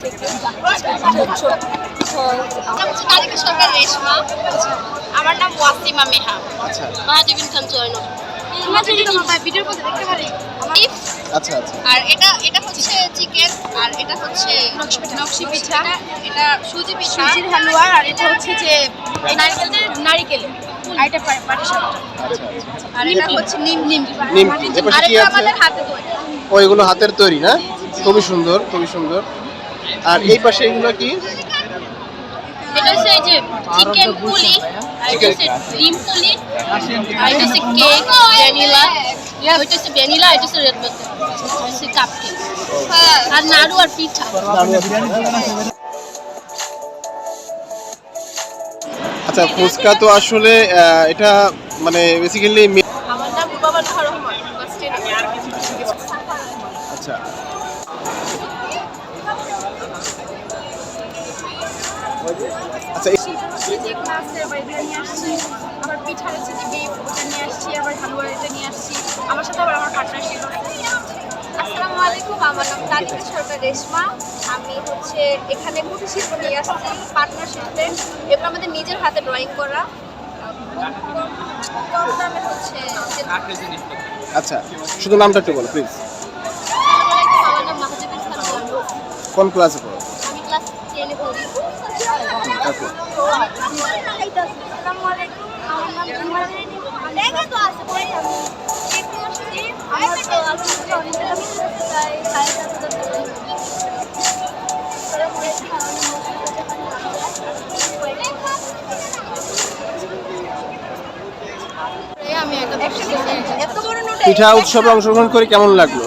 রেশমা, আমার নাম ওয়াসিমা মেহা। আচ্ছা মাহাজবিন খান জয়নব। ভিডিওর মধ্যে দেখতে পারি। আচ্ছা আচ্ছা। আর এটা হচ্ছে চিকেন, আর এটা হচ্ছে নকশি পিঠা, এটা সুজি পিঠা, সুজির হালুয়া, আর এটা হচ্ছে যে নারকেল আর এটা পাটিসাপটা, আর এটা হচ্ছে নিমকি। এপাশে কি আছে? আমাদের হাতে তৈরি। ও এগুলো হাতের তৈরি না? খুবই সুন্দর, খুবই সুন্দর। আর এই পাশে এগুলো কি? এটা হচ্ছে এই যে চিকেন পুলি, আর এটা হচ্ছে ডিম পুলি, আর এটা হচ্ছে কেক ভ্যানিলা, ওইটা হচ্ছে ভ্যানিলা, এটা হচ্ছে রেড ভেলভেট, এটা হচ্ছে কাপকেক, আর নাড়ু আর পিঠা। আচ্ছা, ফুচকা তো আসলে এটা মানে বেসিক্যালি আমার নাম রুবাবা নুহা রহমান। আচ্ছা আচ্ছা চিকেন মাছের বাইরে নিয়ে আসছি, আবার পিঠা হচ্ছে যে বিফ ওটা নিয়ে আসছি, আবার হালুয়া এটা নিয়ে আসছি, আমার সাথে আবার আমার পার্টনারশিপ আছে। আসসালামু আলাইকুম, আমার নাম তানিকা সরকার রেশমা। আমি হচ্ছে এখানে কুটির শিল্প নিয়ে আসছি পার্টনারশিপে, এবার আমাদের নিজের হাতে ড্রয়িং করা, কম দামে হচ্ছে। আচ্ছা, শুধু নামটা একটু বলো প্লিজ। আমার নাম মাহাজবিন খান জয়নব। কোন ক্লাসে পড়ো? আমি ক্লাস 10 এ পড়ি। ওকে। আসসালামু আলাইকুম, আমার নাম জুমারি। দেখে তো আছে পড়ে আমি একটু আসছি, আমার তো আলহামদুলিল্লাহ অনেক টাকা মিলতে চাই, 7,500 আমি এত বড় নোট পিঠা উৎসবে অংশগ্রহণ করে কেমন লাগলো?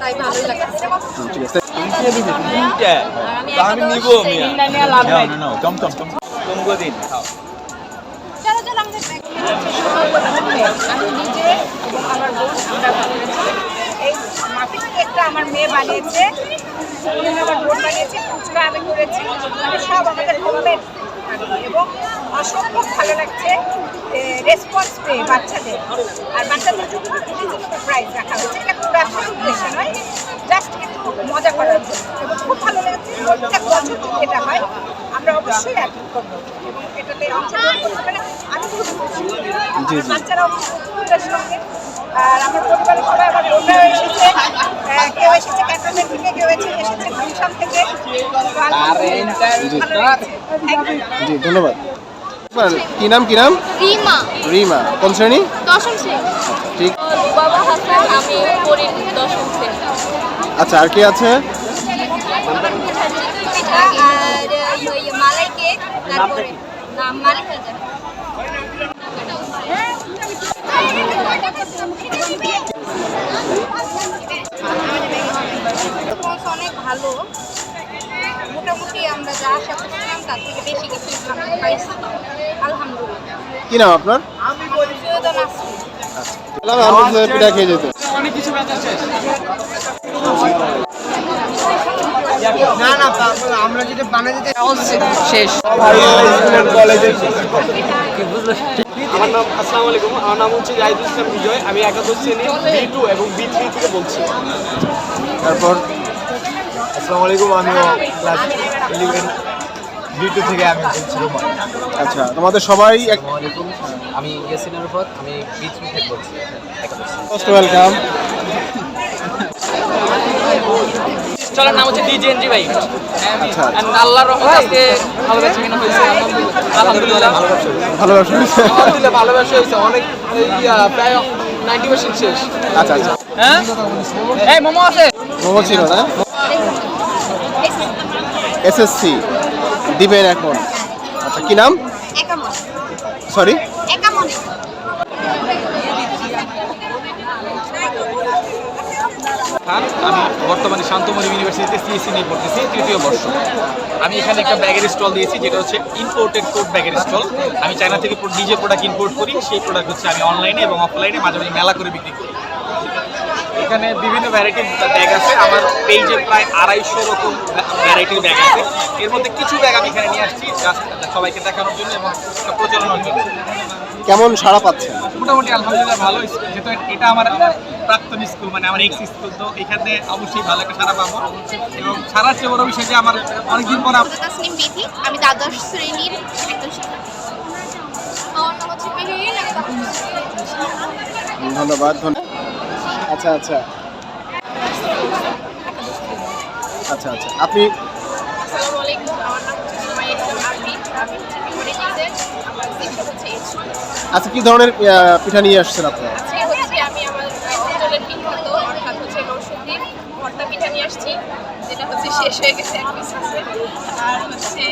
তাই ভালোই লাগছে। ঠিক আছে। আমি নিব চলো চলো আমাদের আমি নিজে এবং আমার বোন আমরা বানিয়েছি। এই মাফিক কেকটা আমার মেয়ে বানিয়েছে, আমার বোন বানিয়েছে, ফুচকা আমি করেছি, মানে সব আমাদের হোমমেড এবং অসম্ভব ভালো লাগছে। রেসপন্স পেয়ে বাচ্চাদের, আর বাচ্চাদের জন্য রিজনেবল প্রাইস রাখা হয়েছে। এটা কোনো ব্যবসার উদ্দেশ্য নয়, জাস্ট কিন্তু মজা করার জন্য, এবং খুব ভালো লাগছে। প্রত্যেক বছর এটা হয়, আমরা অবশ্যই অ্যাটেন্ড করবো এবং এটাতে অংশগ্রহণ করতে পারে। আমি খুব খুশি, আমার বাচ্চারাও খুশির সঙ্গে। আর আমার পরিবারের সবাই, আমার বোনরাও এসেছে, কেউ এসেছে ক্যান্টনমেন্ট থেকে, কেউ এসেছে গুলশান থেকে। ভালো লাগছে। Thank you. জি ধন্যবাদ। কি নাম কি নাম? রিমা, রিমা। কোন শ্রেণী? 10ম শ্রেণী। ঠিক। বাবা হাসান, আমি পড়ি 10ম শ্রেণী। আচ্ছা, আর কি আছে? পিঠা আর মালাই কেক, তারপরে নাম মালাই খাজা। অনেক ভালো, মোটামুটি আমরা যা আশা করছিলাম তার থেকে বেশি কিছু পাইছি, আলহামদুলিল্লাহ। কি নাম আপনার? সৈয়দা নাসরিন। আমরা পিঠা খেয়ে যেত। আমরা যেটা বানাই দিতে শেষ। আমার নাম আসসালামু আলাইকুম, আমার নাম হচ্ছে জাহিদুল ইসলাম বিজয়। আমি একাদশ শ্রেণী B2 এবং B3 থেকে বলছি। তারপর আসসালামু আলাইকুম, আমিও ক্লাস 11 B2 থেকে আমি বলছি রোমান। আচ্ছা, তোমাদের সবাই আসসালামু আলাইকুম, আমি ইয়াসিন আরাফাত, আমি B3 থেকে বলছি একাদশ। Most welcome. চলার নাম হচ্ছে ডিজেএনজি ভাই। আচ্ছা, আল্লাহর রহমতে আজকে ভালো ব্যবসা কিনা হয়েছে, আলহামদুলিল্লাহ। ভালো ব্যবসা হয়েছে। আলহামদুলিল্লাহ ভালো ব্যবসা হয়েছে, অনেক প্রায় 90% শেষ। আচ্ছা আচ্ছা, হ্যাঁ এই মোমো আছে। মোমো ছিল না? এসএসসি দিবেন এখন। আচ্ছা, কি নাম? একামন। সরি, একামন। আমি বর্তমানে শান্তমণি ইউনিভার্সিটিতে সিএসসি নিয়ে পড়তেছি, 3য় বর্ষ। আমি এখানে একটা ব্যাগের স্টল দিয়েছি, যেটা হচ্ছে ইম্পোর্টেড কোট ব্যাগের স্টল। আমি চায়না থেকে নিজে প্রোডাক্ট ইম্পোর্ট করি, সেই প্রোডাক্ট হচ্ছে আমি অনলাইনে এবং অফলাইনে মাঝে মাঝে মেলা করে বিক্রি করি। এখানে বিভিন্ন ভ্যারাইটির ব্যাগ আছে, আমার পেজে প্রায় 250 রকম ভ্যারাইটির ব্যাগ আছে। এর মধ্যে কিছু ব্যাগ আমি এখানে নিয়ে আসছি জাস্ট সবাইকে দেখানোর জন্য এবং প্রচারণার জন্য। কেমন সাড়া পাচ্ছেন? মোটামুটি আলহামদুলিল্লাহ ভালো। যেহেতু এটা আমার প্রাক্তন স্কুল মানে আমার এক্স স্কুল, তো এখানে অবশ্যই ভালো একটা সারা পাবো এবং সারার চেয়ে বড় বিষয় যে আমার অনেকদিন পর তাসনিম বিথি, আমি দ্বাদশ শ্রেণীর একজন শিক্ষার্থী। আমার নাম হচ্ছে মেহেরিন, আমি দ্বাদশ শ্রেণীর একজন শিক্ষার্থী। ধন্যবাদ আচ্ছা আচ্ছা আচ্ছা আচ্ছা আপনি আসসালামু আলাইকুম, আমার নাম হচ্ছে সুমাইয়া ইসলাম আরবি, আমি হচ্ছে হিউম্যানিটিজের, আমার সেকশন হচ্ছে এইচএস। আচ্ছা কি ধরনের পিঠা নিয়ে আসছেন আপনারা? আজকে হচ্ছে আমি আমার অঞ্চলের বিখ্যাত অর্থাৎ হচ্ছে নরসিংদীর ভর্তা পিঠা নিয়ে আসছি, যেটা হচ্ছে শেষ হয়ে গেছে, এক পিস আছে। আর হচ্ছে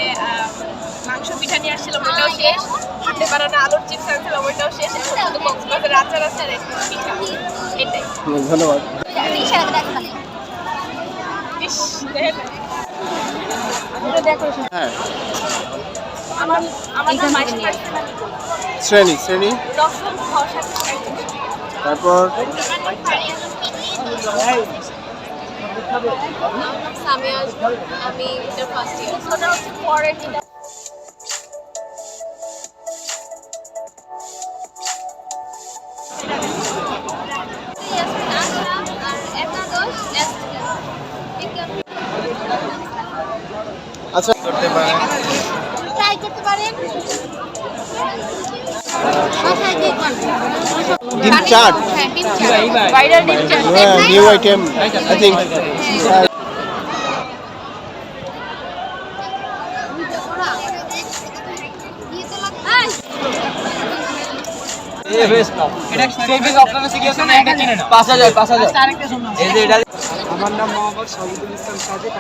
মাংস পিঠা নিয়ে আসছিলাম, ওইটাও শেষ। হাতে বানানো আলুর চিপস আনছিলাম, ওইটাও শেষ। এখন শুধু কক্সবাজারের আচার আছে আর একটা পিঠা, এটাই। ধন্যবাদ ইস, দেখেন। হ্যাঁ আমার নাম আয়েশা শ্রেণী দশম খ সাথে তারপর সামিয়া, আমি ইন্টার ফার্স্ট ইয়ার। ওটা হচ্ছে পরের দিন। আচ্ছা ট্রাই করতে পারেন। ডিম চাট হ্যাঁ, ডিম চাট, ভাইরাল ডিম chaat. New item I think এটা সেভিং আপনারা শিখিয়েছেন না, এটা কিনে নাও 5000 এই যে এটা আমার নাম মোহাম্মদ সাবিদুল ইসলাম সাজেক।